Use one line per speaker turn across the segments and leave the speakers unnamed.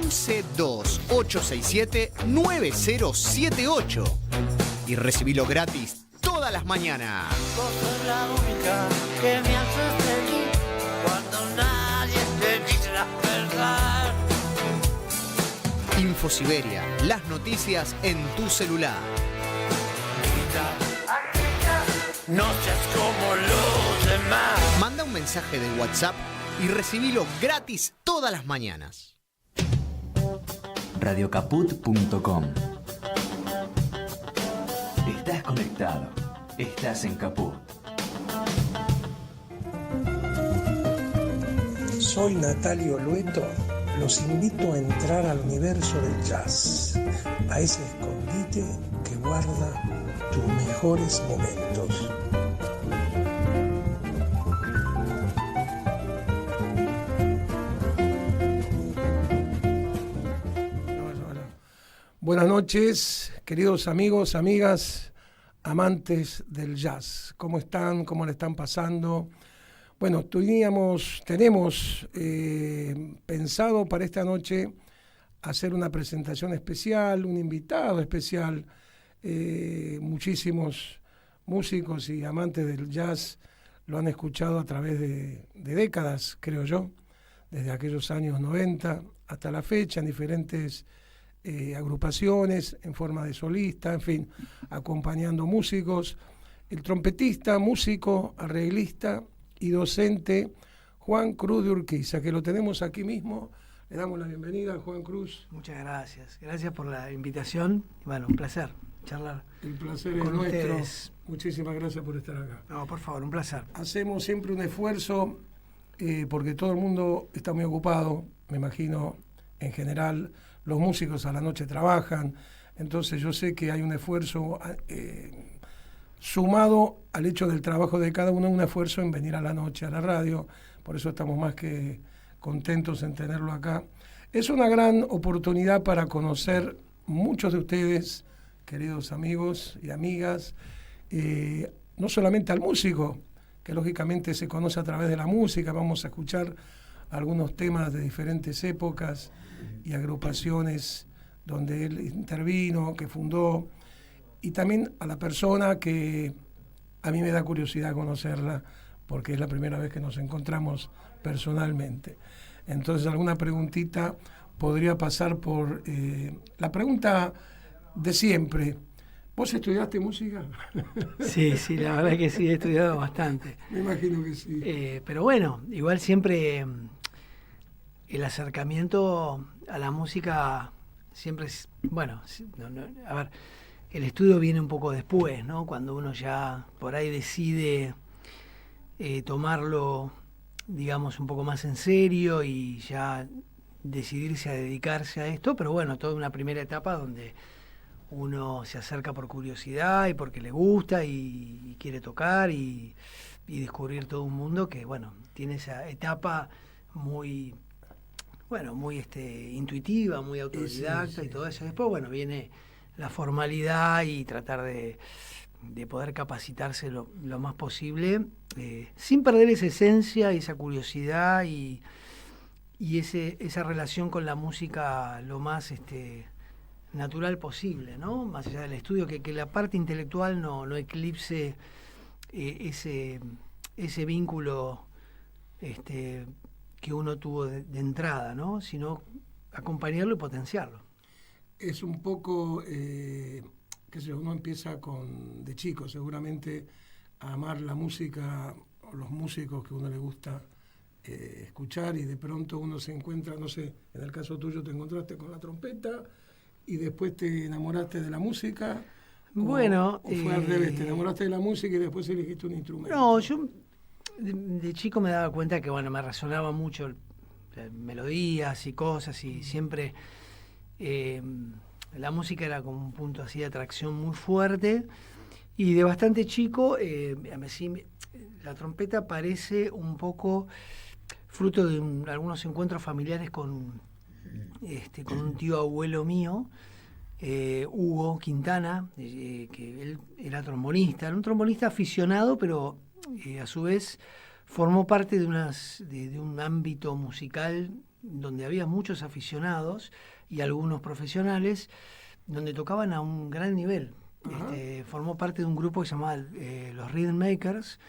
112-867-9078 y recibilo gratis todas las mañanas.
Vos sos la única que me hace feliz cuando nadie te dice la verdad.
Infosiberia, las noticias en tu celular.
No seas como los demás.
Manda un mensaje de WhatsApp y recibilo gratis todas las mañanas.
Radiocaput.com. Estás conectado. Estás en Caput.
Soy Natalio Lueto. Los invito a entrar al universo del jazz, a ese escondite que guarda tus mejores momentos.
Buenas noches, queridos amigos, amigas, amantes del jazz. ¿Cómo están? ¿Cómo le están pasando? Bueno, tenemos pensado para esta noche hacer una presentación especial, un invitado especial. Muchísimos músicos y amantes del jazz lo han escuchado a través de décadas, creo yo, desde aquellos años 90 hasta la fecha, en diferentes agrupaciones, en forma de solista, en fin, acompañando músicos. El trompetista, músico, arreglista y docente Juan Cruz de Urquiza, que lo tenemos aquí mismo. Le damos la bienvenida a Juan Cruz.
Muchas gracias. Gracias por la invitación. Bueno, un placer charlar.
El placer es
con
nuestro.
ustedes.
Muchísimas gracias por estar acá.
No, por favor, un placer.
Hacemos siempre un esfuerzo porque todo el mundo está muy ocupado, me imagino, en general. Los músicos a la noche trabajan, entonces yo sé que hay un esfuerzo sumado al hecho del trabajo de cada uno, un esfuerzo en venir a la noche a la radio, por eso estamos más que contentos en tenerlo acá. Es una gran oportunidad para conocer muchos de ustedes, queridos amigos y amigas, no solamente al músico, que lógicamente se conoce a través de la música, vamos a escuchar algunos temas de diferentes épocas y agrupaciones donde él intervino, que fundó, y también a la persona que a mí me da curiosidad conocerla, porque es la primera vez que nos encontramos personalmente. Entonces, alguna preguntita podría pasar por la pregunta de siempre. ¿Vos estudiaste música?
Sí, la verdad que sí, he estudiado bastante.
Me imagino que sí.
Pero bueno, igual siempre el acercamiento a la música siempre es, bueno, a ver, el estudio viene un poco después, ¿no? Cuando uno ya por ahí decide tomarlo, digamos, un poco más en serio y ya decidirse a dedicarse a esto, pero bueno, toda una primera etapa donde uno se acerca por curiosidad y porque le gusta y quiere tocar y descubrir todo un mundo que, bueno, tiene esa etapa muy, bueno, muy intuitiva, muy autodidacta, sí. Y todo eso. Después, bueno, viene la formalidad y tratar de poder capacitarse lo más posible, sin perder esa esencia y esa curiosidad y esa relación con la música lo más natural posible, ¿no? Más allá del estudio, que la parte intelectual no eclipse ese vínculo que uno tuvo de entrada, ¿no? Sino acompañarlo y potenciarlo.
Es un poco, qué sé yo, uno empieza de chico seguramente a amar la música o los músicos que a uno le gusta escuchar, y de pronto uno se encuentra, no sé, en el caso tuyo te encontraste con la trompeta y después te enamoraste de la música.
Bueno,
o fue al revés, te enamoraste de la música y después elegiste un instrumento.
No, yo de chico me daba cuenta que, bueno, me resonaba mucho melodías y cosas, y siempre la música era como un punto así de atracción muy fuerte, y de bastante chico la trompeta parece un poco fruto de algunos encuentros familiares con un tío abuelo mío, Hugo Quintana, que él era un trombonista aficionado, pero a su vez formó parte de un ámbito musical donde había muchos aficionados y algunos profesionales, donde tocaban a un gran nivel. Formó parte de un grupo que se llamaba los Rhythm Makers.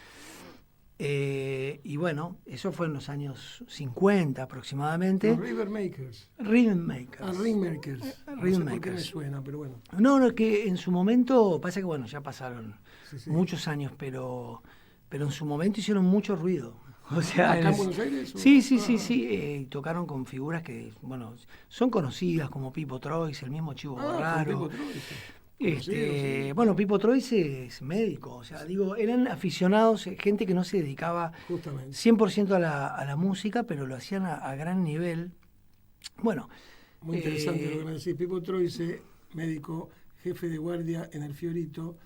Y bueno, eso fue en los años 50 aproximadamente.
Los River Makers.
Rhythm Makers.
Rhythm Makers.
Rhythm
No sé por qué me
Makers.
suena, pero bueno.
No, es que en su momento, pasa que bueno, ya pasaron
Sí.
muchos años, pero en su momento hicieron mucho ruido. O sea,
¿Acá en Buenos Aires?
Sí. Tocaron con figuras que, bueno, son conocidas como Pipo Troyes, el mismo Chivo Borraro.
Con Pipo Troyes, sí. Sí.
Bueno, Pipo Troyes es médico, o sea, digo, eran aficionados, gente que no se dedicaba
Justamente.
100% a la música, pero lo hacían a gran nivel. Bueno.
Muy interesante lo que me decís. Pipo Troyes, médico, jefe de guardia en el Fiorito,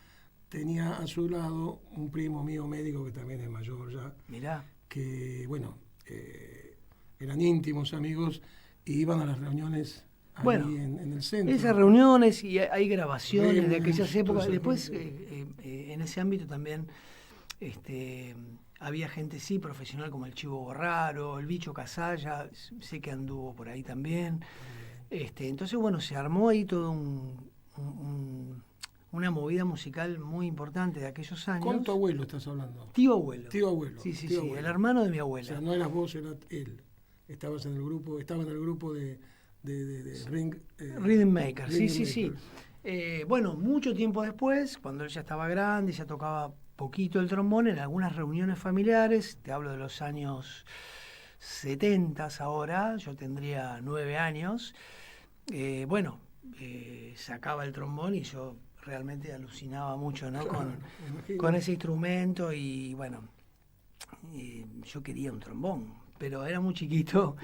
tenía a su lado un primo mío médico que también es mayor ya,
Mirá.
que, bueno, eran íntimos amigos y iban a las reuniones ahí
Bueno,
en el centro.
Esas reuniones y hay grabaciones de aquellas
Reuniones,
épocas.
toda esa
Después,
gente.
en ese ámbito también había gente, sí, profesional como el Chivo Borraro, el Bicho Casalla, sé que anduvo por ahí también. Entonces, bueno, se armó ahí todo una movida musical muy importante de aquellos años.
¿Con tu abuelo estás hablando?
Tío abuelo.
Tío abuelo.
Sí,
tío abuelo.
el hermano de mi
O
abuela.
sea, no eras vos, era él. Estaba en el grupo de
Rhythm Maker, sí.
Makers.
Bueno, mucho tiempo después, cuando él ya estaba grande, ya tocaba poquito el trombón, en algunas reuniones familiares, te hablo de los años 70 ahora, yo tendría 9 años, sacaba el trombón y yo realmente alucinaba mucho, ¿no?
Claro, me imagino.
Con ese instrumento y bueno, yo quería un trombón, pero era muy chiquito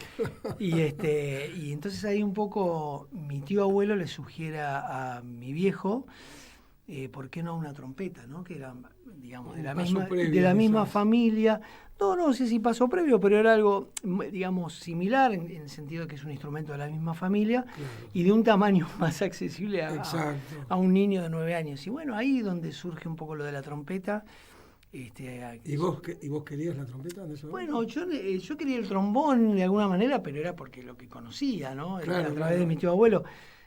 y entonces ahí un poco mi tío abuelo le sugiere a mi viejo, ¿por qué no una trompeta, ¿no? Que era, digamos, de la misma
quizás.
familia. No sé si pasó previo, pero era algo, digamos, similar en el sentido de que es un instrumento de la misma familia y de un tamaño más accesible
Exacto.
a un niño de 9 años. Y bueno, ahí es donde surge un poco lo de la trompeta.
¿Y vos querías la trompeta en eso?
Bueno, yo quería el trombón de alguna manera, pero era porque lo que conocía, ¿no?
Claro,
A través de mi tío abuelo.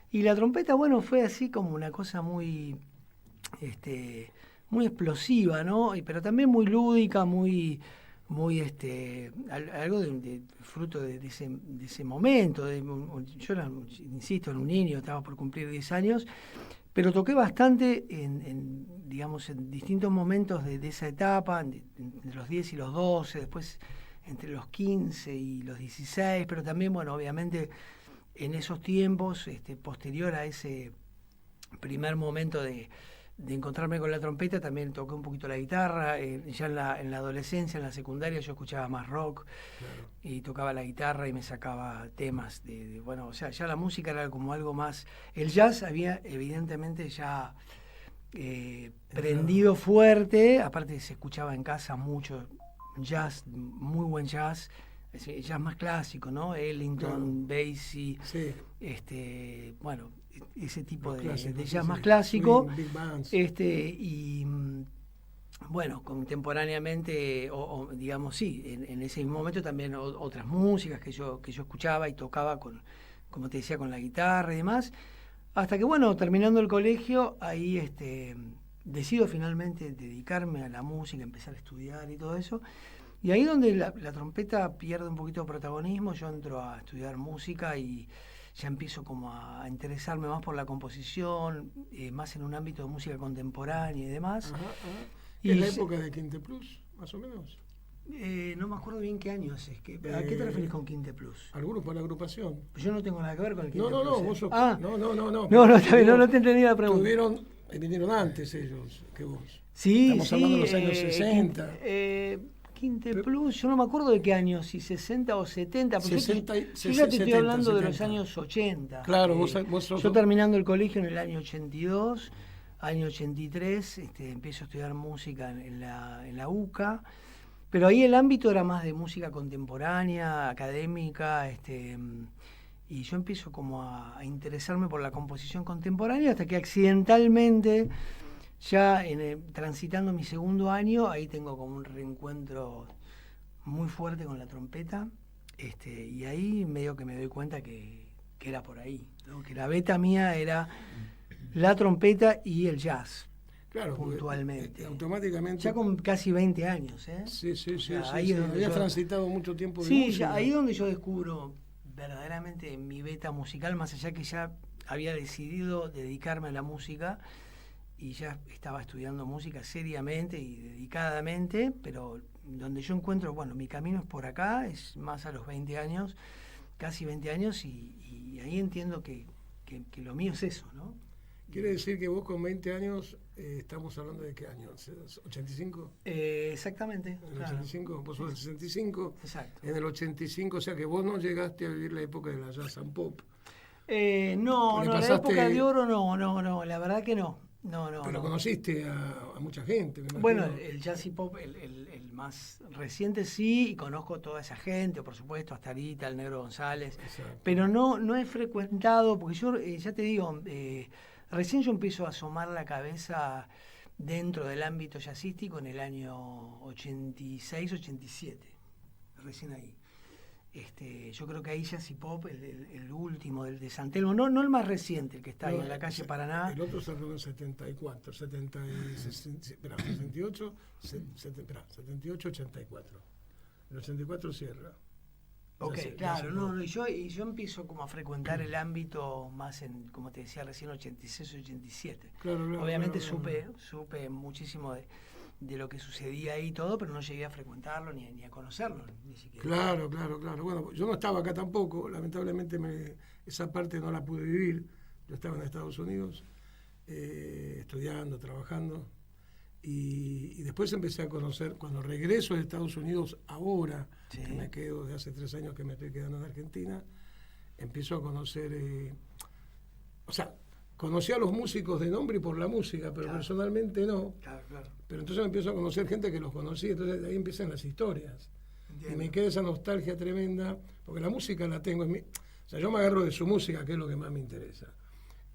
Y la trompeta, bueno, fue así como una cosa muy explosiva, ¿no? Pero también muy lúdica, algo de fruto de ese momento. Yo era, insisto, era un niño, estaba por cumplir 10 años, pero toqué bastante en distintos momentos de esa etapa, entre los 10 y los 12, después entre los 15 y los 16, pero también, bueno, obviamente en esos tiempos, posterior a ese primer momento de encontrarme con la trompeta, también toqué un poquito la guitarra. Ya en la adolescencia, en la secundaria, yo escuchaba más rock. Claro. Y tocaba la guitarra y me sacaba temas bueno, o sea, ya la música era como algo más. El jazz había evidentemente ya prendido fuerte, aparte se escuchaba en casa mucho jazz, muy buen jazz más clásico, ¿no? Ellington, Basie, sí. Bueno, ese tipo de jazz más clásico,
big bands.
Y bueno, contemporáneamente, digamos, sí, en ese mismo momento también otras músicas que yo escuchaba y tocaba como te decía, con la guitarra y demás, hasta que, bueno, terminando el colegio, ahí decido finalmente dedicarme a la música, empezar a estudiar y todo eso. Y ahí donde la trompeta pierde un poquito de protagonismo, yo entro a estudiar música y ya empiezo como a interesarme más por la composición, más en un ámbito de música contemporánea y demás.
Ajá. ¿Es la época de Quinte Plus, más o menos?
No me acuerdo bien qué años es. ¿A qué te referís con Quinte Plus?
Al grupo, a la agrupación.
Pues yo no tengo nada que ver con el Quinte Plus.
No, vos sos... No.
No, está bien, no te entendí la pregunta.
Vinieron antes ellos que vos.
Sí,
estamos hablando de los años 60.
Quinte Plus, yo no me acuerdo de qué años, si 60 o 70, pero
60,
yo ya te estoy hablando 70. De los años 80.
Claro, vos sos...
Yo terminando el colegio en el año 82, año 83, empiezo a estudiar música en la UCA, pero ahí el ámbito era más de música contemporánea, académica, y yo empiezo como a interesarme por la composición contemporánea hasta que accidentalmente... Ya transitando mi segundo año, ahí tengo como un reencuentro muy fuerte con la trompeta. Y ahí medio que me doy cuenta que era por ahí, ¿no? Que la beta mía era la trompeta y el jazz.
Claro,
puntualmente.
Automáticamente.
Ya con casi 20 años, ¿eh?
Sí, sí, sí.
Ahí es donde
habías
yo-
transitado mucho tiempo de
Sí,
música.
ya, ahí es donde yo descubro verdaderamente mi beta musical, más allá que ya había decidido dedicarme a la música y ya estaba estudiando música seriamente y dedicadamente, pero donde yo encuentro, bueno, mi camino es por acá, es más a los 20 años, casi 20 años, y ahí entiendo que lo mío es eso, ¿no?
Quiere decir que vos con 20 años, estamos hablando de qué año, ¿85?
Exactamente,
En el
claro.
85, vos sos del 65.
Exacto.
En el 85, o sea que vos no llegaste a vivir la época de la jazz and pop.
No,
Le
no, la
pasaste-
época de oro no, la verdad que no. No.
Pero conociste a mucha gente, me imagino.
Bueno, el jazz y pop, el más reciente sí, y conozco toda esa gente, por supuesto, hasta Arita, el Negro González,
Exacto.
pero no he frecuentado, porque yo, ya te digo, recién yo empiezo a asomar la cabeza dentro del ámbito jazzístico en el año 86, 87, recién ahí. Yo creo que ahí jazz y pop, el último, el de San Telmo, no el más reciente, el que está ahí en la calle Paraná.
El otro se rodó en 74, 78, 78, 84. El 84 cierra.
Ok,
Ya sé,
claro,
ya sé.
y yo empiezo como a frecuentar el ámbito más en, como te decía recién, 86, 87.
Claro, claro,
Obviamente
claro.
supe muchísimo de lo que sucedía ahí y todo, pero no llegué a frecuentarlo ni a conocerlo, ni siquiera.
Claro. Bueno, yo no estaba acá tampoco, lamentablemente esa parte no la pude vivir. Yo estaba en Estados Unidos, estudiando, trabajando, y después empecé a conocer, cuando regreso de Estados Unidos ahora,
Sí.
que me quedo de hace 3 años que me estoy quedando en Argentina, empiezo a conocer, conocí a los músicos de nombre y por la música, pero
Claro.
personalmente no.
Claro.
Pero entonces me empiezo a conocer gente que los conocí, entonces de ahí empiezan las historias.
Entiendo.
Y me queda esa nostalgia tremenda, porque la música la tengo en mí. O sea, yo me agarro de su música, que es lo que más me interesa.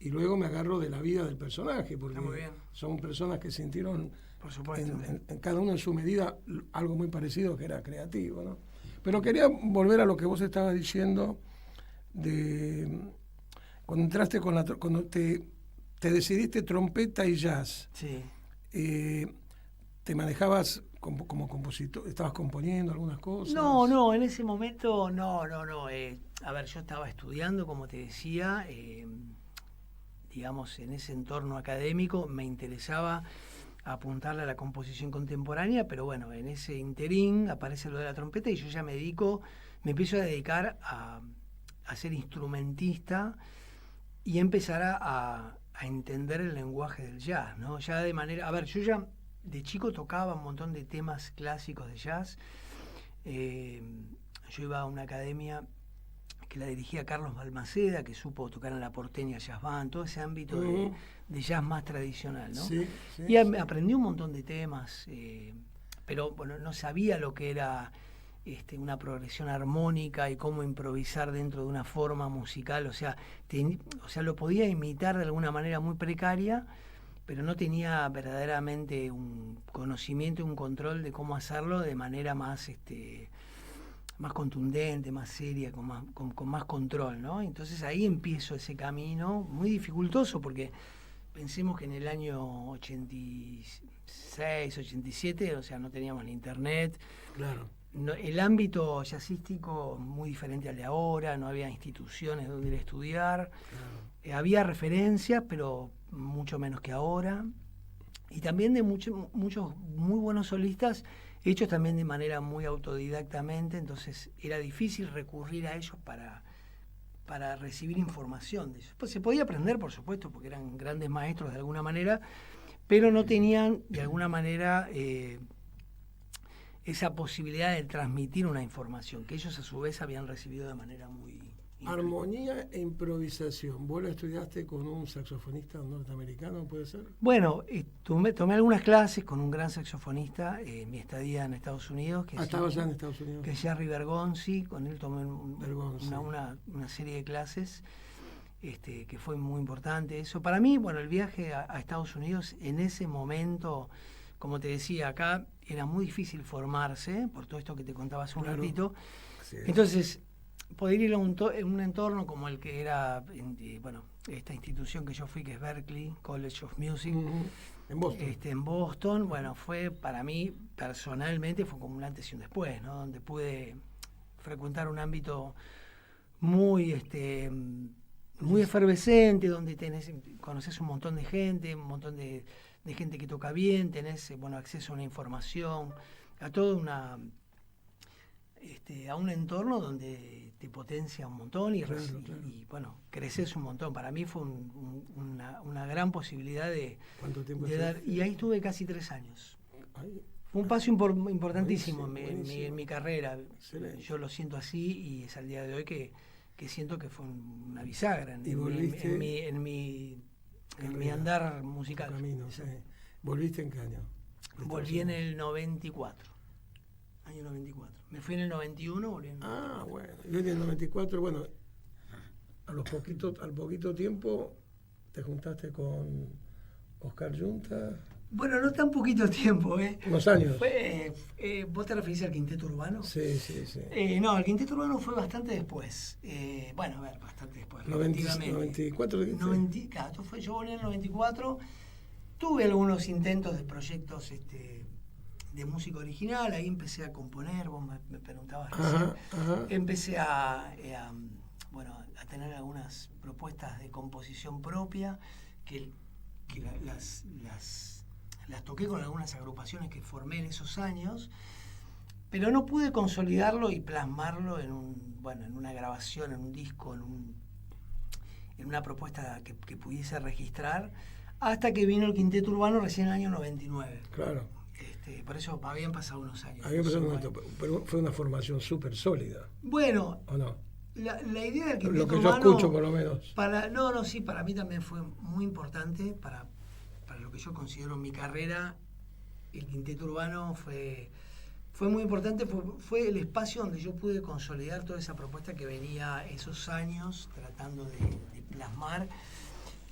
Y luego me agarro de la vida del personaje, porque
Está muy bien.
son personas que sintieron,
Por supuesto.
en cada uno en su medida, algo muy parecido, que era creativo, ¿no? Pero quería volver a lo que vos estabas diciendo de cuando entraste cuando te decidiste trompeta y jazz.
Sí.
¿Te manejabas como compositor? ¿Estabas componiendo algunas cosas?
No, en ese momento no. A ver, yo estaba estudiando, como te decía, digamos, en ese entorno académico me interesaba apuntarle a la composición contemporánea, pero bueno, en ese interín aparece lo de la trompeta y yo ya me empiezo a dedicar a ser instrumentista y empezar a entender el lenguaje del jazz, ¿no? Ya de manera, a ver, yo ya de chico tocaba un montón de temas clásicos de jazz. Yo iba a una academia que la dirigía Carlos Balmaceda, que supo tocar en la Porteña Jazz Band, todo ese ámbito de jazz más tradicional, ¿no?
Sí,
Y aprendí un montón de temas, pero bueno, no sabía lo que era una progresión armónica y cómo improvisar dentro de una forma musical, o sea, lo podía imitar de alguna manera muy precaria, pero no tenía verdaderamente un conocimiento y un control de cómo hacerlo de manera más más contundente, más seria, con más control, ¿no? Entonces ahí empiezo ese camino muy dificultoso, porque pensemos que en el año 86, 87, o sea, no teníamos ni internet.
Claro.
El ámbito jazzístico muy diferente al de ahora, no había instituciones donde ir a estudiar.
Claro.
Había referencias, pero mucho menos que ahora. Y también de muchos muy buenos solistas, hechos también de manera muy autodidactamente, entonces era difícil recurrir a ellos para recibir información de ellos. Pues se podía aprender, por supuesto, porque eran grandes maestros de alguna manera, pero no tenían de alguna manera esa posibilidad de transmitir una información que ellos a su vez habían recibido de manera muy...
Armonía e improvisación. ¿Vos la estudiaste con un saxofonista norteamericano, puede ser?
Bueno, tomé algunas clases con un gran saxofonista en mi estadía en Estados Unidos. Que
Estaba ya en Estados Unidos.
Que es Jerry Bergonzi, con él tomé
Bergonzi.
una serie de clases, que fue muy importante eso. Para mí, bueno, el viaje a Estados Unidos en ese momento, como te decía, acá era muy difícil formarse, por todo esto que te contaba hace un
Claro.
ratito.
Así es.
Entonces, poder ir a un entorno como el que era, esta institución que yo fui, que es Berklee College of Music,
En Boston.
en Boston, bueno, fue para mí personalmente fue como un antes y un después, ¿no? Donde pude frecuentar un ámbito muy muy efervescente, donde conoces un montón de gente, de gente que toca bien, tenés acceso a una información, a toda a un entorno donde te potencia un montón y creces un montón. Para mí fue una gran posibilidad de dar, y ahí estuve casi 3 años. Fue un paso importantísimo en mi carrera.
Excelente.
Yo lo siento así y es al día de hoy que siento que fue una bisagra en mi andar musical.
Camino, sí. ¿Volviste en qué año?
Volví en el 94. Año 94. Me fui en el 91, volví en el 94.
Bueno. Yo en el 94, bueno, al poquito tiempo te juntaste con Oscar Yunta.
Bueno, no tan poquito tiempo,
Unos años.
¿Vos te referís al Quinteto Urbano?
Sí.
No, el Quinteto Urbano fue bastante después. Bastante después.
94 dijiste.
Claro, yo volví en el 94. Tuve algunos intentos de proyectos de música original, ahí empecé a componer, vos me preguntabas recién. Empecé a tener algunas propuestas de composición propia, que las toqué con algunas agrupaciones que formé en esos años, pero no pude consolidarlo y plasmarlo en una grabación, en un disco, en una propuesta que pudiese registrar, hasta que vino el Quinteto Urbano recién en el año 99.
Claro.
Por eso habían pasado unos años.
Pero fue una formación súper sólida.
Bueno,
¿O no?
la idea del Quinteto
Lo que yo
Urbano,
escucho, por lo menos.
Sí, para mí también fue muy importante, para lo que yo considero mi carrera. El Quinteto Urbano fue muy importante, fue el espacio donde yo pude consolidar toda esa propuesta que venía esos años tratando de plasmar.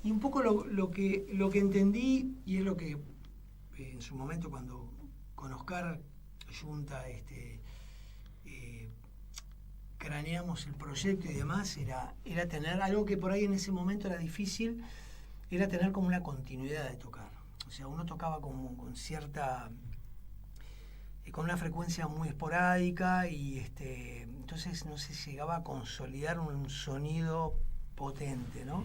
Y un poco lo que entendí, y es lo que en su momento cuando con Oscar Yunta craneamos el proyecto y demás, era tener algo que por ahí en ese momento era difícil, era tener como una continuidad de tocar. O sea, uno tocaba como con una frecuencia muy esporádica y entonces no se llegaba a consolidar un sonido potente, ¿no?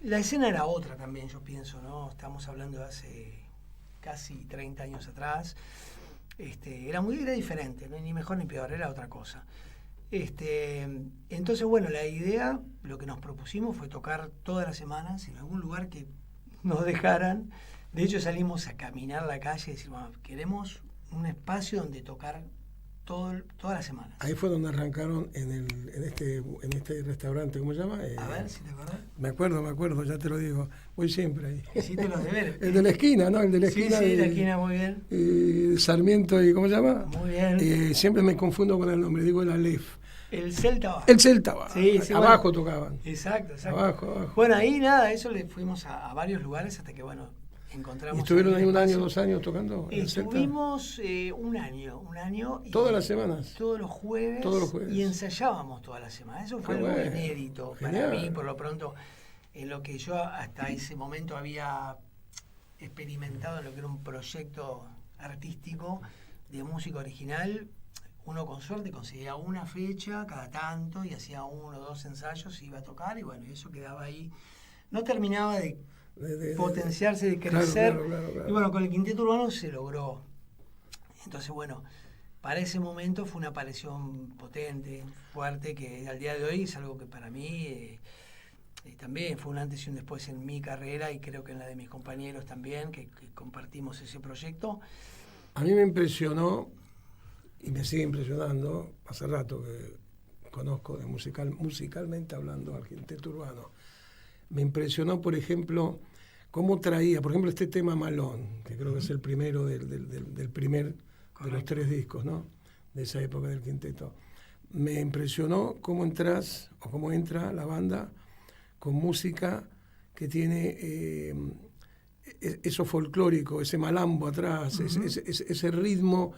La escena era otra también, yo pienso, ¿no? Estamos hablando de hace casi 30 años atrás. Era diferente, ¿no? Ni mejor ni peor, era otra cosa. Entonces, la idea, lo que nos propusimos fue tocar todas las semanas en algún lugar que nos dejaran. De hecho, salimos a caminar la calle y decir, queremos un espacio donde tocar todas las semanas.
Ahí fue donde arrancaron en este restaurante, ¿cómo se llama?
A ver, si te acordás.
Me acuerdo, ya te lo digo. Voy siempre ahí.
Hiciste los deberes.
El de la esquina, ¿no? El de la esquina.
Sí, la esquina, muy bien.
Sarmiento y ¿cómo se llama?
Muy bien.
Siempre me confundo con el nombre, digo el Aleph.
El Celta Bar.
El Celta Bar.
Sí,
abajo tocaban.
Exacto.
Abajo.
Bueno, ahí eso le fuimos a varios lugares hasta que, encontramos.
¿Y estuvieron ahí un año, 2 años tocando?
Estuvimos un año.
¿Todas las semanas?
Todos los jueves. Y ensayábamos todas las semanas. Eso fue algo inédito. Genial. Para mí, por lo pronto, en lo que yo hasta ese momento había experimentado en lo que era un proyecto artístico de música original. Uno con suerte conseguía una fecha cada tanto y hacía 1 o 2 ensayos, iba a tocar y eso quedaba ahí. No terminaba de potenciarse, de crecer.
Claro.
Y con el Quinteto Urbano se logró. Entonces, para ese momento fue una aparición potente, fuerte, que al día de hoy es algo que para mí también fue un antes y un después en mi carrera y creo que en la de mis compañeros también, que compartimos ese proyecto.
A mí me impresionó, y me sigue impresionando, hace rato que conozco musicalmente hablando al Quinteto Urbano. Me impresionó, por ejemplo, cómo traía, por ejemplo, este tema Malón, que creo que es el primero del primer de los 3 discos, ¿no? De esa época del quinteto. Me impresionó cómo entra la banda con música que tiene eso folclórico, ese malambo atrás, ese ritmo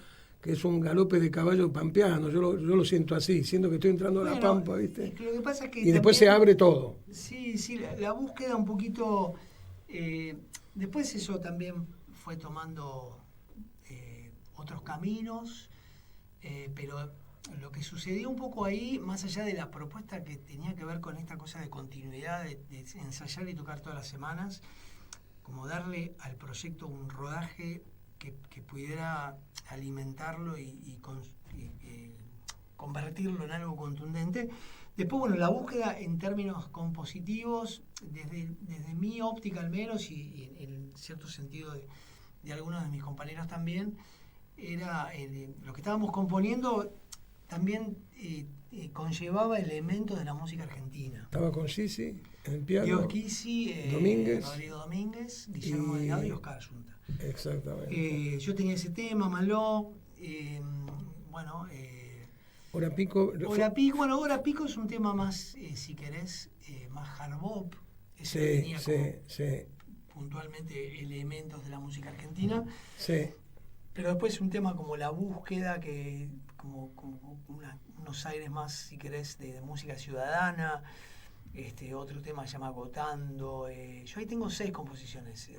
que es un galope de caballo pampeano. Yo lo siento así, siento que estoy entrando a la pampa, ¿viste?
Lo que pasa es que
y después se abre todo.
Sí, la búsqueda un poquito... después eso también fue tomando otros caminos, pero lo que sucedió un poco ahí, más allá de la propuesta que tenía que ver con esta cosa de continuidad, de ensayar y tocar todas las semanas, como darle al proyecto un rodaje que pudiera alimentarlo y convertirlo en algo contundente. Después, bueno, la búsqueda en términos compositivos, desde mi óptica al menos, y en cierto sentido de algunos de mis compañeros también, era lo que estábamos componiendo también conllevaba elementos de la música argentina.
Estaba con Sisi en el piano.
Diego Schisi, Rodrigo Domínguez, Guillermo Delgado y Oscar Yunta.
Exactamente.
Yo tenía ese tema, Maló,
Hora Pico.
Hora Pico es un tema más, si querés, más hard bop. Tenía puntualmente elementos de la música argentina.
Sí.
Pero después un tema como La Búsqueda, que como unos aires más, si querés, de música ciudadana. Otro tema se llama Agotando. Yo ahí tengo 6 composiciones.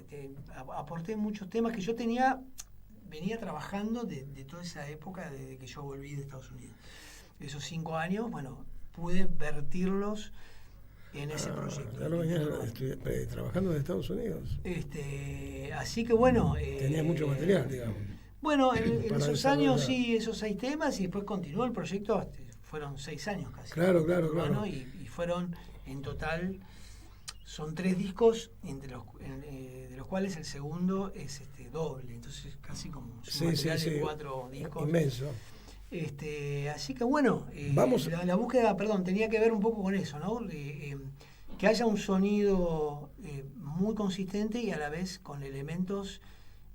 Aporté muchos temas que yo venía trabajando de toda esa época, desde que yo volví de Estados Unidos. Esos 5 años, pude vertirlos en ese proyecto.
Ya lo venía trabajando en Estados Unidos.
Así que bueno...
tenía mucho material, digamos.
Bueno, en esos años sí, esos 6 temas, y después continuó el proyecto, fueron 6 años casi.
Claro.
Y fueron, en total, son 3 discos, de los cuales el segundo es doble, entonces casi como un material de 4 discos.
Inmenso.
Así que bueno, la búsqueda, tenía que ver un poco con eso, ¿no? Que haya un sonido muy consistente y a la vez con elementos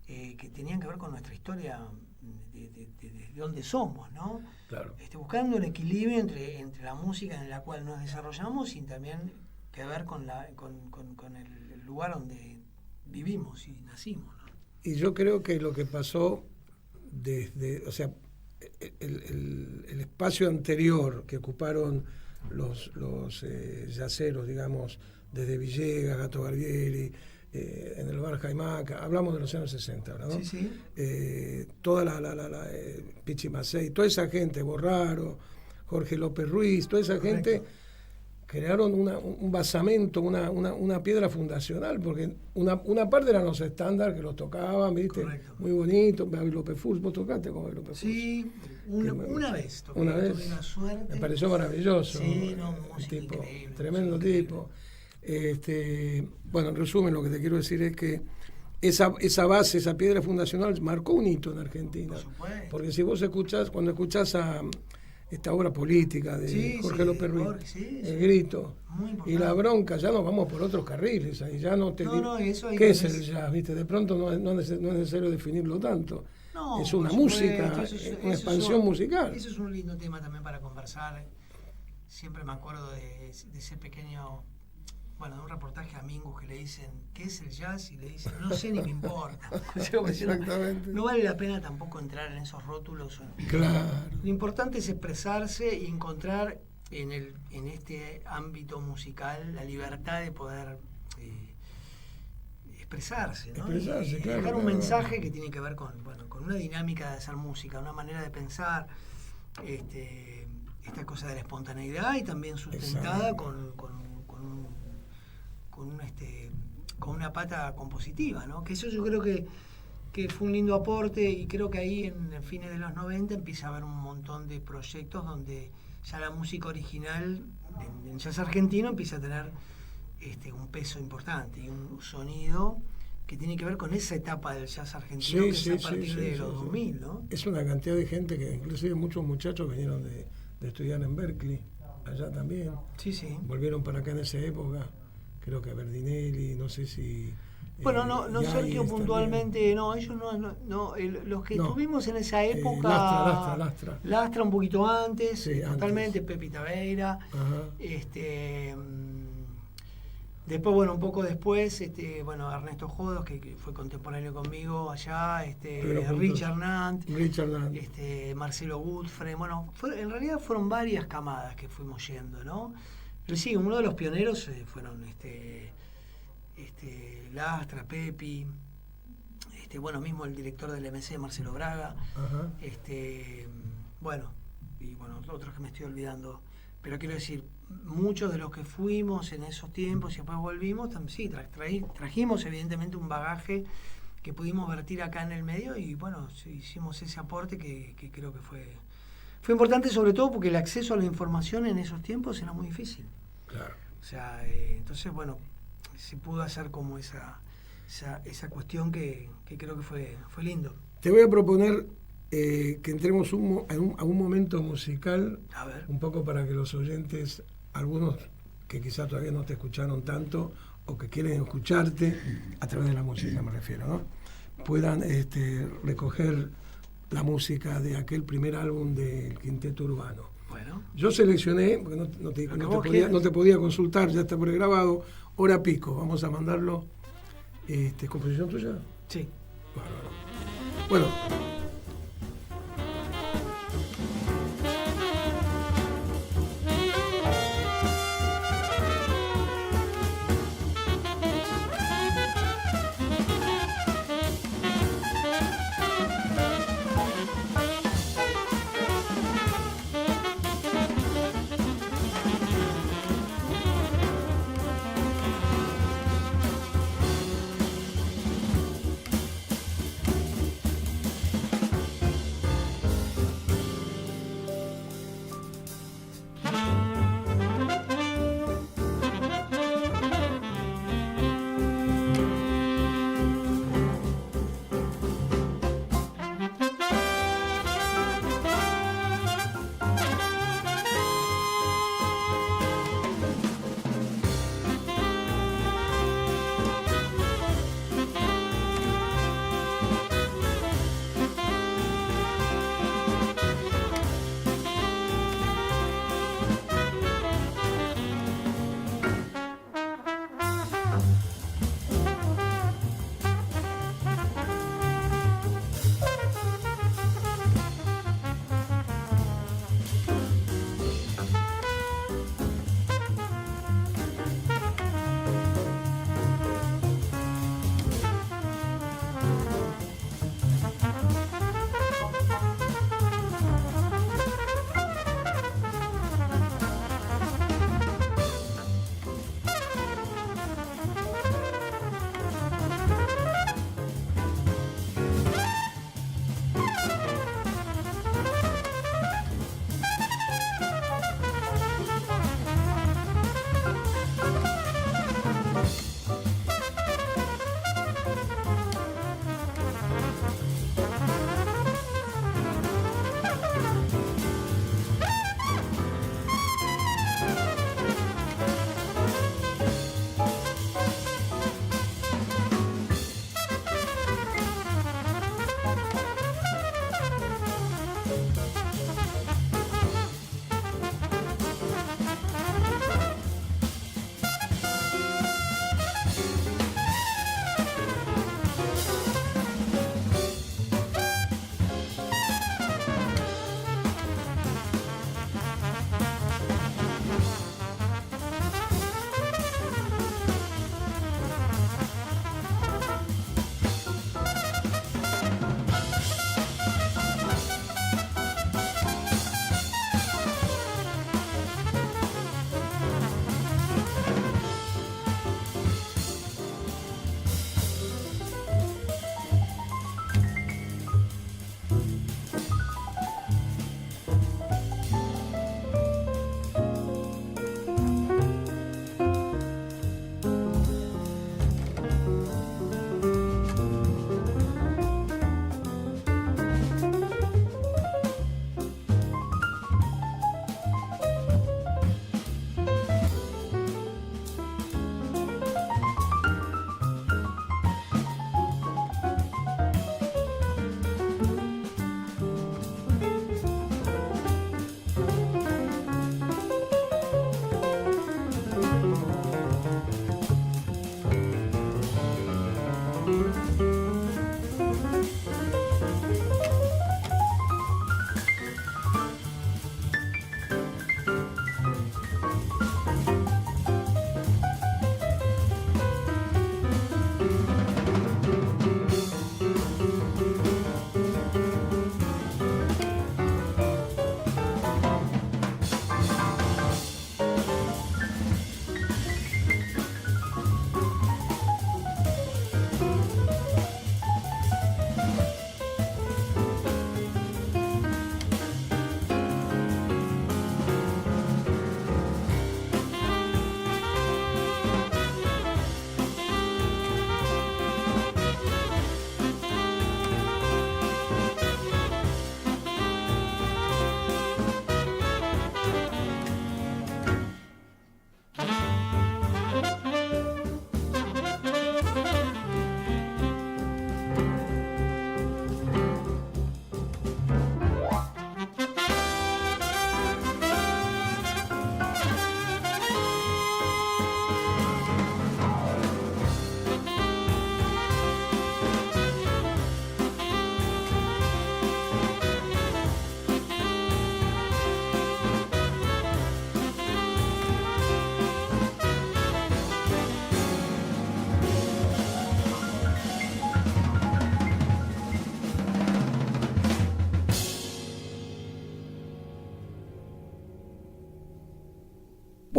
que tenían que ver con nuestra historia, de dónde somos, ¿no?
Claro.
Buscando un equilibrio entre la música en la cual nos desarrollamos y también que ver con el lugar donde vivimos y nacimos, ¿no?
Y yo creo que lo que pasó el espacio anterior que ocuparon los yaceros, digamos, desde Villegas, Gato Barbieri, en el bar Jaimaca, hablamos de los años 60, ¿no?
Sí.
Toda la Pichi Macei, toda esa gente, Borraro, Jorge López Ruiz, toda esa gente crearon un basamento, una piedra fundacional, porque una parte eran los estándares que los tocaban, ¿viste? Correcto. Muy bonito. Babi López Furs, ¿vos tocaste con Babi López Furs?
Sí, una vez toqué, tuve una suerte.
Me pareció maravilloso.
Sí,
tipo,
increíble,
tremendo tipo. Bueno, en resumen, lo que te quiero decir es que esa base, esa piedra fundacional marcó un hito en Argentina.
Por supuesto.
Porque si vos cuando escuchás a esta obra política de Jorge López Ruiz, El Grito y La Bronca, ya nos vamos por otros carriles, ahí ya no te digo qué es el jazz, ¿viste? De pronto no es necesario definirlo tanto.
No,
es una música, una expansión musical.
Eso es un lindo tema también para conversar. Siempre me acuerdo de ese pequeño, de un reportaje a Mingus que le dicen, ¿qué es el jazz? Y le dicen, no sé ni me importa.
Exactamente.
No vale la pena tampoco entrar en esos rótulos.
Claro.
Lo importante es expresarse y encontrar en este ámbito musical la libertad de poder expresarse, ¿no?
Expresarse,
y
claro.
dejar un mensaje que tiene que ver con una dinámica de hacer música, una manera de pensar, esta cosa de la espontaneidad y también sustentada con una pata compositiva, ¿no? Que eso yo creo que fue un lindo aporte, y creo que ahí en fines de los 90 empieza a haber un montón de proyectos donde ya la música original en jazz argentino empieza a tener un peso importante y un sonido que tiene que ver con esa etapa del jazz argentino, que es a partir de los 2000, ¿no?
Es una cantidad de gente que inclusive muchos muchachos vinieron de estudiar en Berkeley, allá también.
Sí.
Volvieron para acá en esa época. Creo que Berdinelli, no sé si...
Bueno, no Sergio puntualmente, también. No, ellos no, los que estuvimos en esa época... Lastra un poquito antes, totalmente, antes. Pepi Taveira. Después, bueno, un poco después, bueno, Ernesto Jodos, que fue contemporáneo conmigo allá, Richard Nant, Marcelo Gutfre, bueno, en realidad fueron varias camadas que fuimos yendo, ¿no? Pero sí, uno de los pioneros fueron Lastra, Pepi, bueno, mismo el director del MC, Marcelo Braga,
Ajá.
bueno, y bueno, otros que me estoy olvidando. Pero quiero decir, muchos de los que fuimos en esos tiempos y después volvimos, sí, trajimos evidentemente un bagaje que pudimos vertir acá en el medio y bueno, hicimos ese aporte que creo que fue importante, sobre todo porque el acceso a la información en esos tiempos era muy difícil.
Claro.
O sea, entonces, bueno, se pudo hacer como esa cuestión que creo que fue lindo.
Te voy a proponer que entremos a un momento musical,
A ver.
un poco para que los oyentes, algunos que quizás todavía no te escucharon tanto o que quieren escucharte, a través de la música me refiero, ¿no? Puedan recoger la música de aquel primer álbum del Quinteto Urbano.
Bueno.
Yo seleccioné, porque no te podía consultar, ya está pregrabado, Hora Pico. Vamos a mandarlo. ¿Composición tuya?
Sí.
Bárbaro. Bueno.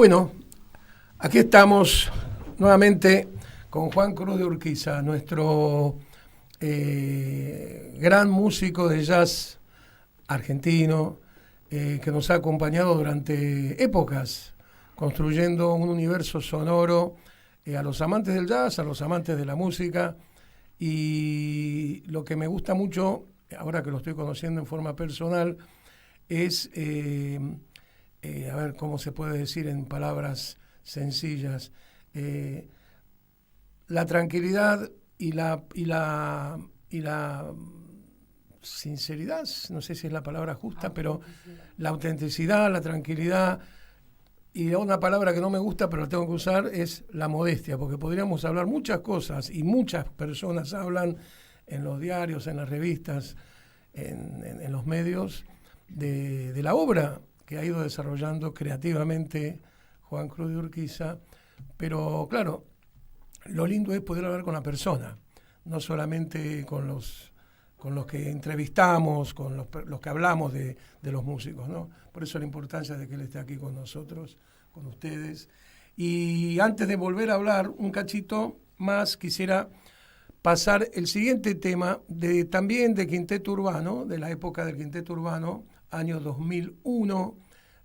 Bueno, aquí estamos nuevamente con Juan Cruz de Urquiza, nuestro gran músico de jazz argentino, que nos ha acompañado durante épocas, construyendo un universo sonoro a los amantes del jazz, a los amantes de la música. Y lo que me gusta mucho, ahora que lo estoy conociendo en forma personal, es, a ver cómo se puede decir en palabras sencillas, la tranquilidad y la sinceridad, no sé si es la palabra justa, pero la autenticidad, la tranquilidad, y una palabra que no me gusta, pero la tengo que usar, es la modestia, porque podríamos hablar muchas cosas, y muchas personas hablan en los diarios, en las revistas, en los medios, de la obra que ha ido desarrollando creativamente Juan Cruz de Urquiza, pero claro, lo lindo es poder hablar con la persona, no solamente con los que entrevistamos, con los que hablamos de los músicos, ¿no? Por eso la importancia de que él esté aquí con nosotros, con ustedes. Y antes de volver a hablar un cachito más, quisiera pasar el siguiente tema también de Quinteto Urbano, de la época del Quinteto Urbano, año 2001,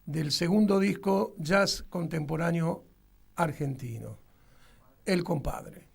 del segundo disco Jazz Contemporáneo Argentino, El Compadre.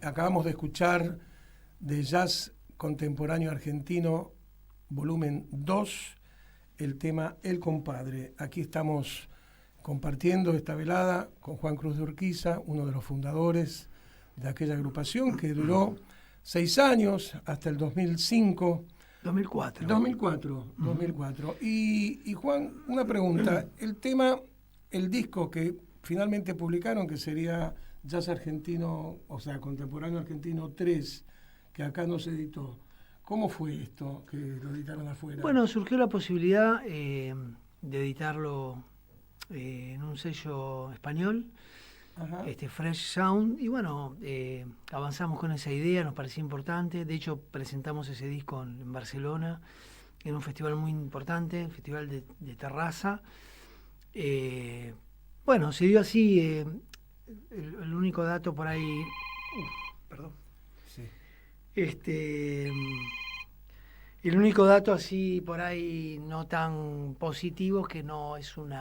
acabamos de escuchar de Jazz Contemporáneo Argentino, volumen 2, el tema El Compadre. Aquí estamos compartiendo esta velada con Juan Cruz de Urquiza, uno de los fundadores de aquella agrupación que duró 6 años, hasta el 2005.
2004.
2004. Y Juan, una pregunta. El disco que finalmente publicaron, que sería Jazz Argentino, o sea, Contemporáneo Argentino 3, que acá no se editó. ¿Cómo fue esto, que lo editaron afuera?
Bueno, surgió la posibilidad de editarlo en un sello español, Fresh Sound, y bueno, avanzamos con esa idea, nos parecía importante. De hecho, presentamos ese disco en Barcelona, en un festival muy importante, el Festival de Terraza. Bueno, se dio así, el único dato por ahí... perdón.
Sí.
El único dato así por ahí no tan positivo es que no es un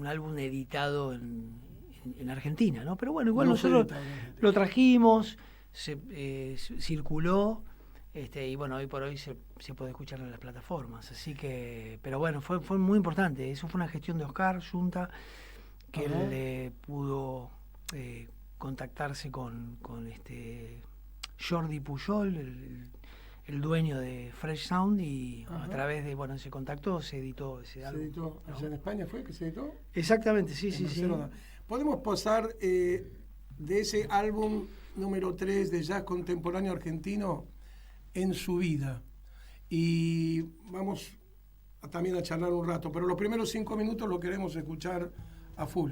álbum editado en Argentina, ¿no? Pero bueno, igual nosotros lo trajimos, circuló, y bueno, hoy por hoy se puede escuchar en las plataformas, así que, pero bueno, fue muy importante. Eso fue una gestión de Oscar Junta, que él pudo contactarse con Jordi Pujol, el dueño de Fresh Sound, y a través de ese contacto se editó ese álbum.
¿Se editó? ¿No? ¿Allá en España fue que se editó?
Exactamente, sí.
Podemos pasar de ese álbum número 3 de Jazz Contemporáneo Argentino, En su vida. Y vamos también a charlar un rato, pero los primeros 5 minutos lo queremos escuchar a full.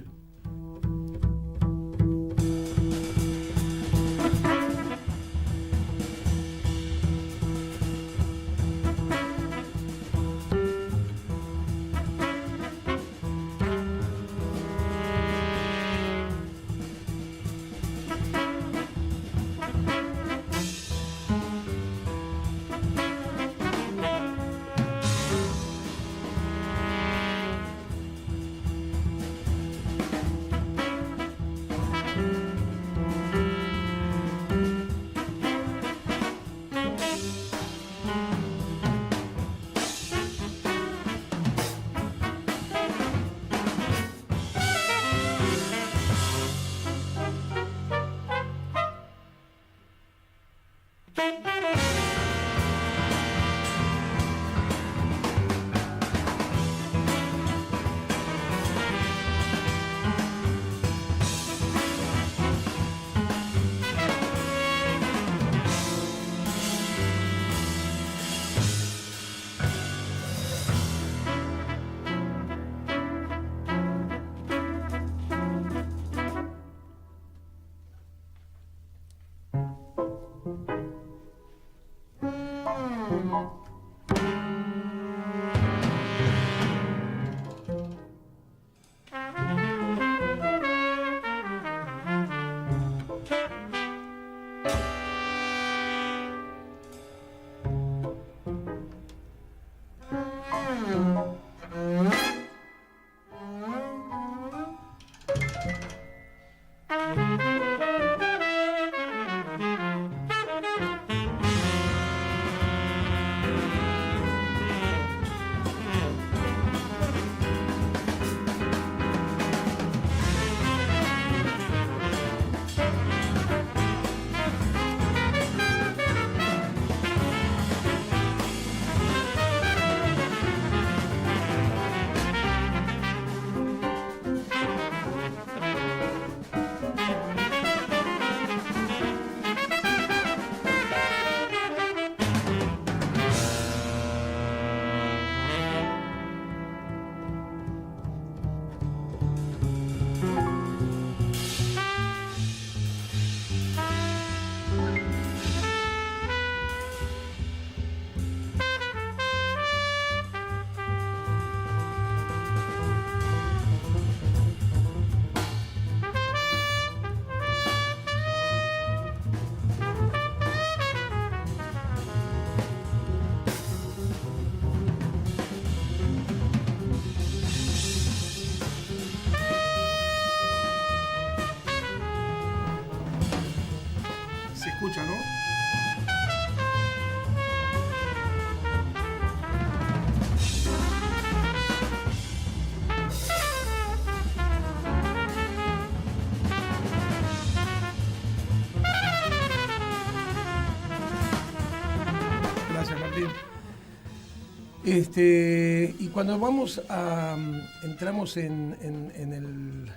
Y cuando vamos a... entramos en el...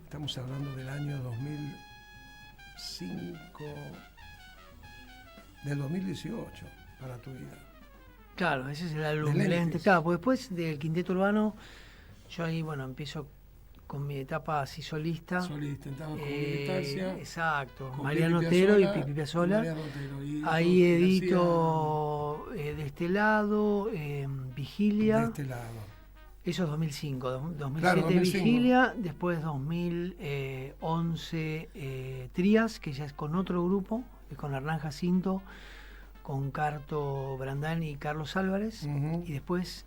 Estamos hablando del año 2005, del 2018, para tu vida.
Claro, ese es el álbum
De
de
Lentes.
Lentes. Claro, pues después del Quinteto Urbano, yo ahí, bueno, empiezo con mi etapa así solista.
Solista, estabas con Miguel Tarsia,
Exacto,
con
Mariano
Pipi
Otero y
Piazzolla,
Pipi Piazzolla.
Mariano Otero, y
Ahí
García,
edito De este lado, Vigilia.
de este lado.
Eso es 2005, 2007
Claro, 2005.
Vigilia, después 2011 Trías, que ya es con otro grupo, es con Hernán Jacinto, con Carto Brandán y Carlos Álvarez.
Ujú.
Y después,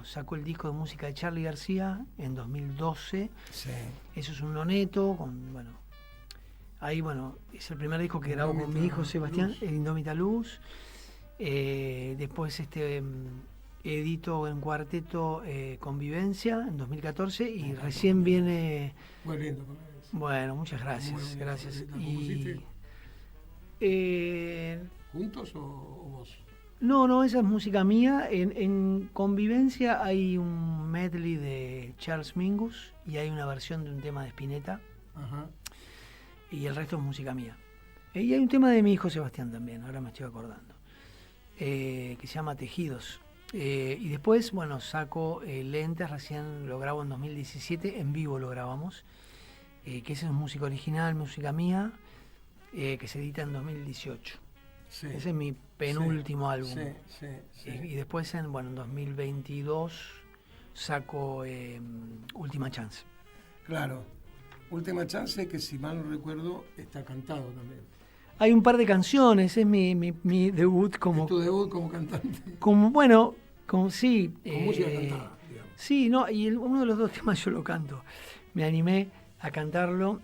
sacó el disco de música de Charly García en 2012.
Sí.
Eso es un noneto, ahí es el primer disco que grabo con mi hijo
Indómita
Sebastián,
Luz.
el Indómita Luz. Después edito en cuarteto Convivencia en 2014 y recién viene...
Muy lindo.
Bueno, muchas
Muy
gracias,
bonito.
gracias.
¿La compusiste? ¿Juntos o vos?
No, esa es música mía. En Convivencia hay un medley de Charles Mingus y hay una versión de un tema de Spinetta
Ajá.
y el resto es música mía. Y hay un tema de mi hijo Sebastián también, ahora me estoy acordando, que se llama Tejidos. Y después, saco Lentes, recién lo grabo en 2017, en vivo lo grabamos, que esa es música original, música mía, que se edita en 2018.
Sí.
Ese es mi penúltimo álbum.
Sí.
Y después en 2022 saco Última Chance.
Claro. Última Chance, que si mal no recuerdo, está cantado también.
Hay un par de canciones, es mi debut como...
¿Es tu debut como cantante?
Sí.
Con música cantada, digamos.
Sí, no, y uno de los dos temas yo lo canto. Me animé a cantarlo.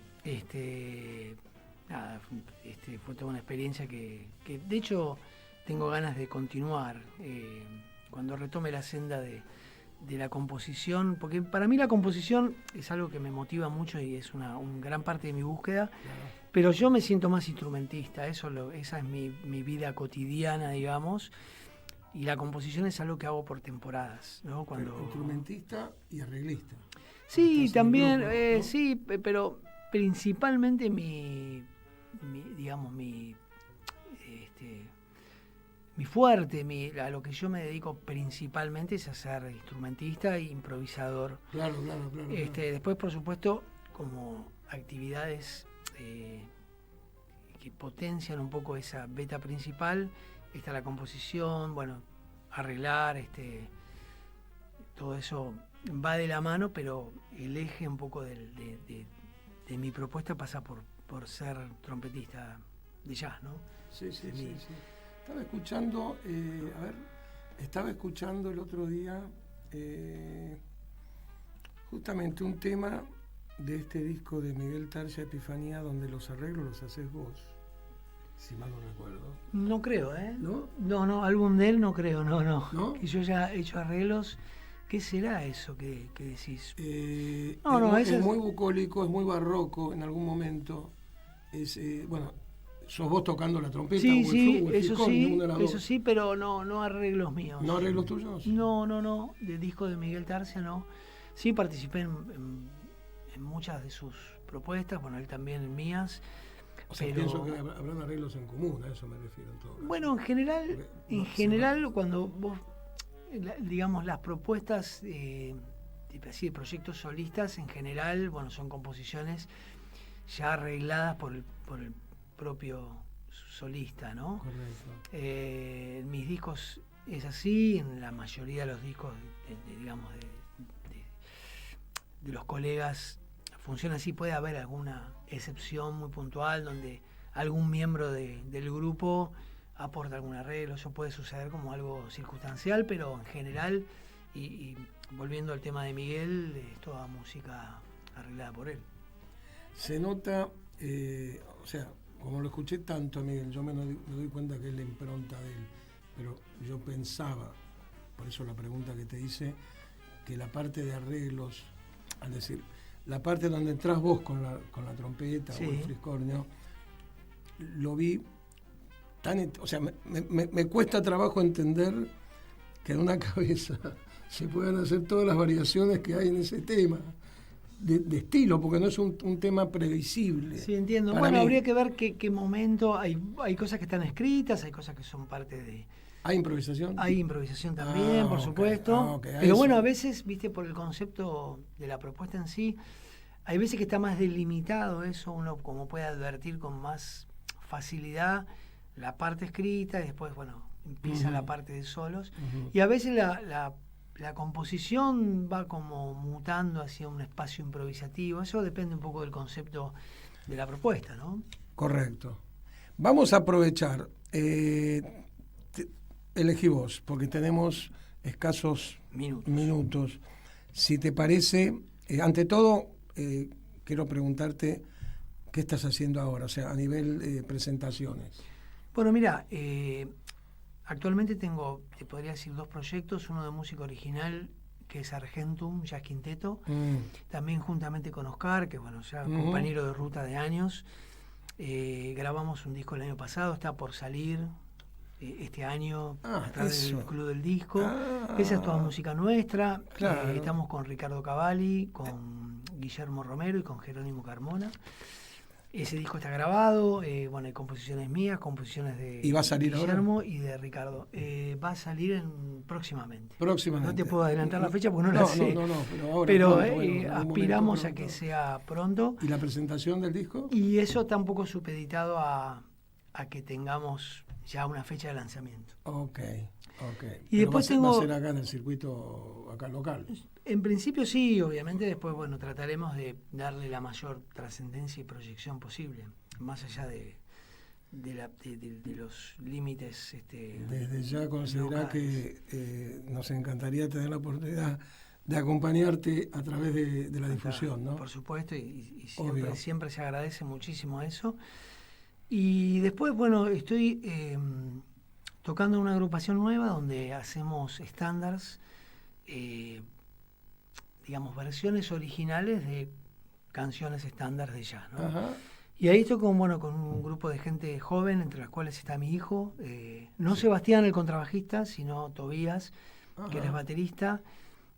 Fue toda una experiencia que de hecho tengo ganas de continuar cuando retome la senda de la composición, porque para mí la composición es algo que me motiva mucho y es una gran parte de mi búsqueda, pero yo me siento más instrumentista, esa es mi vida cotidiana, digamos, y la composición es algo que hago por temporadas, ¿no?
Pero instrumentista y arreglista.
Sí,
Estás en
también,
el grupo, ¿no?
sí, pero principalmente mi fuerte, a lo que yo me dedico principalmente es a ser instrumentista e improvisador.
Claro.
Después, por supuesto, como actividades que potencian un poco esa beta principal, está la composición, arreglar, todo eso va de la mano, pero el eje un poco de mi propuesta pasa por ser trompetista de jazz, ¿no?
Sí. Estaba escuchando el otro día justamente un tema de este disco de Miguel Tarsia, Epifanía, donde los arreglos los haces vos, si mal no recuerdo.
No creo, ¿eh?
¿No?
No, álbum de él no creo, no.
¿No?
Que yo ya he hecho arreglos. ¿Qué será eso que decís?
Es
ese es-
muy bucólico, es muy barroco en algún momento. Sos vos tocando la trompeta
Sí,
o el fliscornio, una de las
eso
dos.
sí, pero no arreglos míos.
¿No arreglos tuyos?
No, de disco de Miguel Tarsia no. Sí participé en muchas de sus propuestas, él también en mías.
O sea,
pero,
pienso que habrán arreglos en común, a eso me refiero en todo caso.
bueno, en
No,
general cuando vos, digamos, las propuestas de proyectos solistas, en general, son composiciones ya arregladas por el propio solista, ¿no?
Correcto.
En mis discos es así, en la mayoría de los discos de los colegas funciona así. Puede haber alguna excepción muy puntual donde algún miembro del grupo aporta algún arreglo, eso puede suceder como algo circunstancial, pero en general, y volviendo al tema de Miguel, es toda música arreglada por él.
Se nota, como lo escuché tanto a Miguel, yo me doy cuenta que es la impronta de él, pero yo pensaba, por eso la pregunta que te hice, que la parte de arreglos, es decir, la parte donde entras vos con la trompeta
Sí.
o el fliscornio, lo vi me cuesta trabajo entender que en una cabeza se puedan hacer todas las variaciones que hay en ese tema, de estilo, porque no es un tema previsible.
Sí, entiendo.
Para
Bueno,
mí.
habría que ver qué momento. Hay cosas que están escritas, hay cosas que son parte de...
¿Hay improvisación?
Hay improvisación también, por
ok.
supuesto.
Ok,
Pero
eso.
bueno, a veces, viste, por el concepto de la propuesta en sí, hay veces que está más delimitado eso, uno como puede advertir con más facilidad la parte escrita y después, bueno, empieza la parte de solos. Y a veces la composición va como mutando hacia un espacio improvisativo. Eso depende un poco del concepto de la propuesta, ¿no?
Correcto. Vamos a aprovechar. Elegí vos, porque tenemos escasos minutos. Si te parece, ante todo, quiero preguntarte qué estás haciendo ahora, o sea, a nivel presentaciones.
Bueno, mira, actualmente tengo, te podría decir, 2 proyectos, uno de música original, que es Argentum, Jazz Quinteto, también juntamente con Oscar, que bueno, ya compañero de ruta de años. Grabamos un disco el año pasado, está por salir este año a través del Club del Disco. Esa es toda música nuestra.
Claro.
Estamos con Ricardo Cavalli, con Guillermo Romero y con Jerónimo Carmona. Ese disco está grabado, bueno, hay composiciones mías, composiciones de
¿Y va a salir
Guillermo
ahora?
y de Ricardo. Va a salir próximamente.
Próximamente.
No te puedo adelantar la fecha porque no la sé.
No, pero ahora.
Pero
pronto, bueno, en algún
aspiramos
momento
a que
pronto.
sea pronto.
¿Y la presentación del disco?
Y eso está un poco supeditado a que tengamos ya una fecha de lanzamiento.
Ok.
Y después
va a
tengo-
ser acá en el circuito acá local.
En principio sí, obviamente después, bueno, trataremos de darle la mayor trascendencia y proyección posible, más allá de los límites.
Desde ya considerá
locales.
que nos encantaría tener la oportunidad de acompañarte a través de la difusión, ¿no?
Por supuesto, y
Obvio.
siempre se agradece muchísimo eso. Y después, bueno, estoy tocando en una agrupación nueva donde hacemos estándares, digamos, versiones originales de canciones estándar de jazz, ¿no?
Ajá.
Y ahí estoy con un grupo de gente joven, entre las cuales está mi hijo, no Sebastián, el contrabajista, sino Tobías, que él es baterista.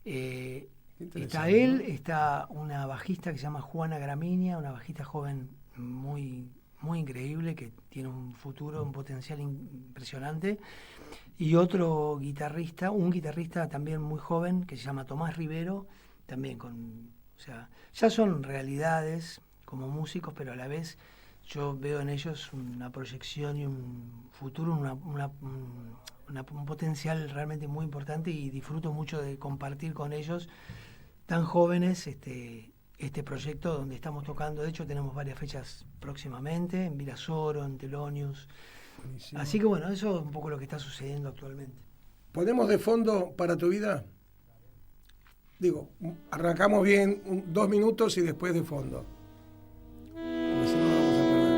Está
interesante,
él,
¿no?
está una bajista que se llama Juana Gramigna, una bajista joven muy, muy increíble, que tiene un futuro, un potencial impresionante. Y otro guitarrista, un guitarrista también muy joven, que se llama Tomás Rivero, también o sea, ya son realidades como músicos, pero a la vez yo veo en ellos una proyección y un futuro, un potencial realmente muy importante, y disfruto mucho de compartir con ellos tan jóvenes este proyecto donde estamos tocando. De hecho, tenemos varias fechas próximamente, en Virasoro, en Telonius.
Buenísimo.
Así que bueno, eso es un poco lo que está sucediendo actualmente.
¿Ponemos de fondo para tu vida? Digo, arrancamos bien 2 minutos y después de fondo. Porque si no, lo vamos a perder.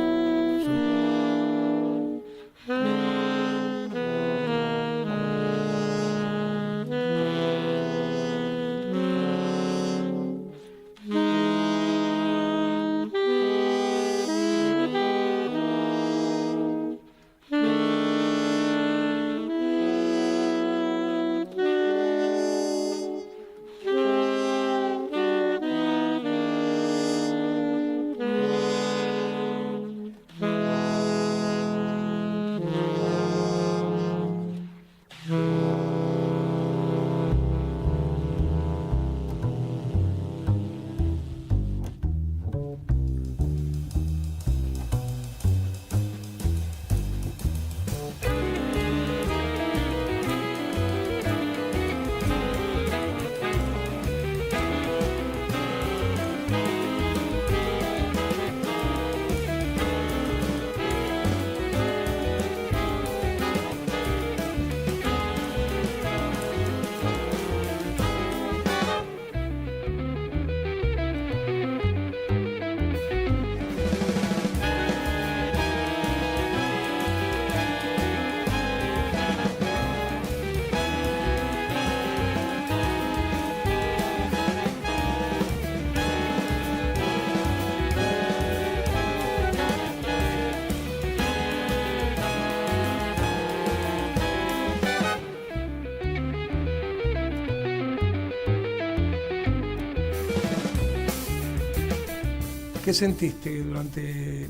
¿Qué sentiste durante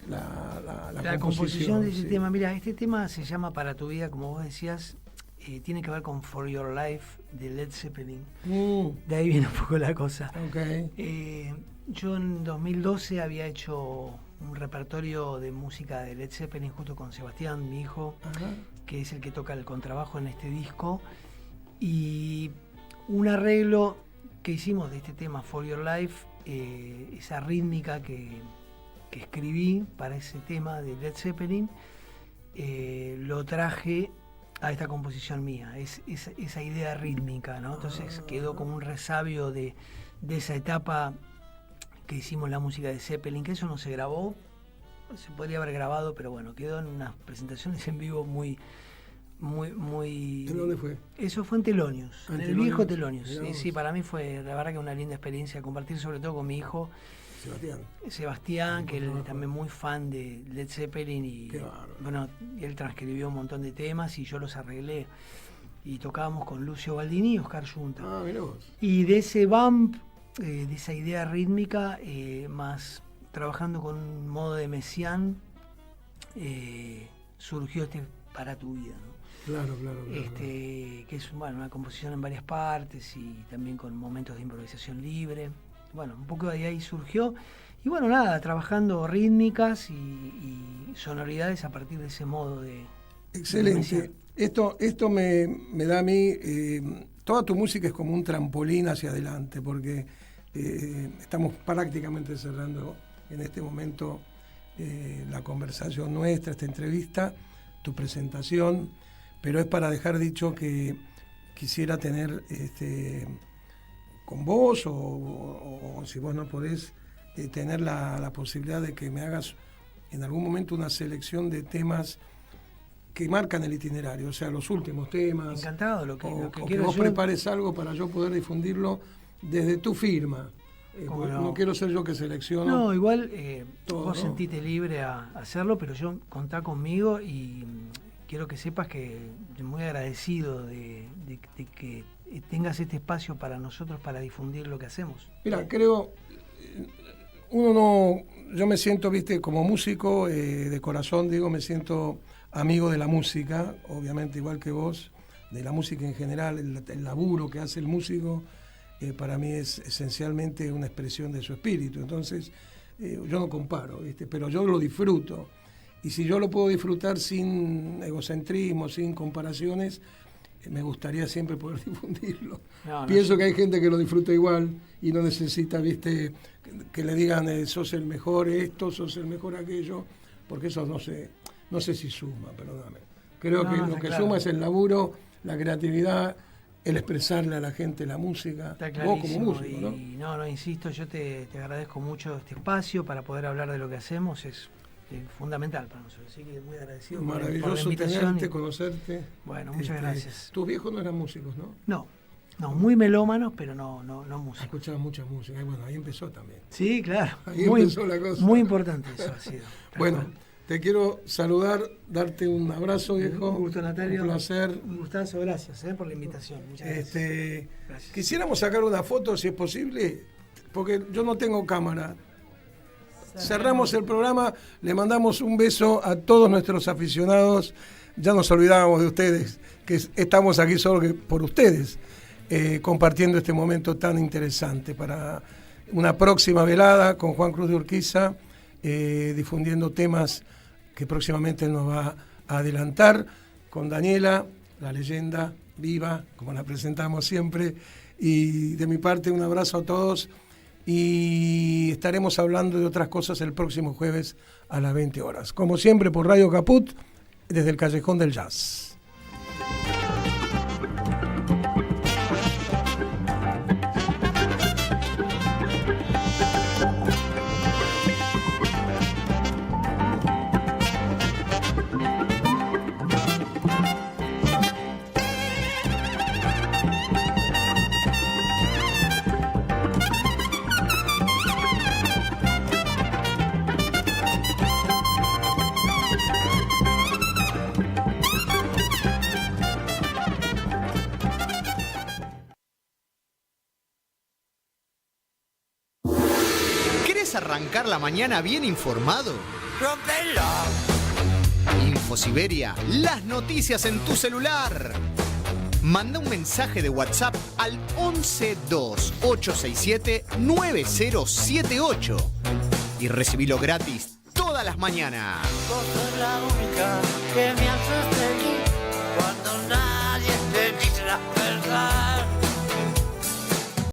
la
composición de ese
sí?
tema? Mira, este tema se llama Para tu vida, como vos decías, tiene que ver con For Your Life de Led Zeppelin. De ahí viene un poco la cosa.
Okay.
Yo en 2012 había hecho un repertorio de música de Led Zeppelin junto con Sebastián, mi hijo, que es el que toca el contrabajo en este disco, y un arreglo que hicimos de este tema For Your Life, esa rítmica que escribí para ese tema de Led Zeppelin, lo traje a esta composición mía, esa idea rítmica, ¿no? Entonces quedó como un resabio de esa etapa que hicimos la música de Zeppelin, que eso no se grabó, se podría haber grabado, pero bueno, quedó en unas presentaciones en vivo muy...
¿En dónde fue?
Eso fue en Telonius, en el viejo Telonius. Sí, para mí fue la verdad que una linda experiencia compartir, sobre todo con mi hijo Sebastián, que él es también muy fan de Led Zeppelin, y bueno, él transcribió un montón de temas y yo los arreglé, y tocábamos con Lucio Baldini y Oscar Junta. Y de ese bump, de esa idea rítmica, más trabajando con un modo de Messiaen, surgió este Para tu vida, ¿no?
Claro.
Que es una composición en varias partes y también con momentos de improvisación libre. Bueno, un poco de ahí surgió. Y bueno, nada, trabajando rítmicas y sonoridades a partir de ese modo de...
Excelente. Esto me da a mí... toda tu música es como un trampolín hacia adelante, porque estamos prácticamente cerrando en este momento la conversación nuestra, esta entrevista, tu presentación, pero es para dejar dicho que quisiera tener con vos, o si vos no podés, tener la posibilidad de que me hagas en algún momento una selección de temas que marcan el itinerario, o sea, los últimos temas.
Encantado, lo que
quiero
quiero
que vos
yo...
prepares algo para yo poder difundirlo desde tu firma. No quiero ser yo que selecciono.
No, igual
todo,
vos
¿no?
Sentite libre a hacerlo, pero yo contá conmigo y quiero que sepas que estoy muy agradecido de que tengas este espacio para nosotros para difundir lo que hacemos.
Mira, creo, yo me siento, viste, como músico, de corazón, digo, me siento amigo de la música, obviamente igual que vos, de la música en general, el laburo que hace el músico, para mí es esencialmente una expresión de su espíritu. Entonces, yo no comparo, ¿viste? Pero yo lo disfruto. Y si yo lo puedo disfrutar sin egocentrismo, sin comparaciones, me gustaría siempre poder difundirlo. Pienso que hay gente que lo disfruta igual y no necesita, ¿viste?, que le digan sos el mejor esto, sos el mejor aquello, porque eso no sé si suma, perdóname. Creo que lo que suma es el laburo, la creatividad, el expresarle a la gente la música, vos como músico, ¿no?
Y no, insisto, yo te agradezco mucho este espacio para poder hablar de lo que hacemos, es fundamental para nosotros, así que muy agradecido.
Maravilloso
por la invitación
tenerte, conocerte.
Bueno, muchas gracias.
Tus viejos no eran músicos, ¿no?
No, muy melómanos, pero no músicos.
Escuchaban mucha música, y bueno, ahí empezó también.
Sí, claro.
Ahí empezó la cosa.
Muy importante eso ha sido.
Bueno, te quiero saludar, darte un abrazo, viejo.
Un gusto, Natalio.
Un placer.
Un gustazo, gracias por la invitación. Muchas gracias. Gracias.
Quisiéramos sacar una foto, si es posible, porque yo no tengo cámara. Cerramos el programa, le mandamos un beso a todos nuestros aficionados. Ya nos olvidábamos de ustedes, que estamos aquí solo por ustedes, compartiendo este momento tan interesante para una próxima velada con Juan Cruz de Urquiza, difundiendo temas que próximamente nos va a adelantar, con Daniela, la leyenda viva, como la presentamos siempre, y de mi parte un abrazo a todos, y estaremos hablando de otras cosas el próximo jueves a las 20 horas. Como siempre por Radio Caput, desde el Callejón del Jazz.
¿Querés arrancar la mañana bien informado?
Rompelo.
Infosiberia, las noticias en tu celular. Manda un mensaje de WhatsApp al 1128679078 y recibilo gratis todas las mañanas.
Vos sos la única que me hace seguir cuando nadie te dice la verdad.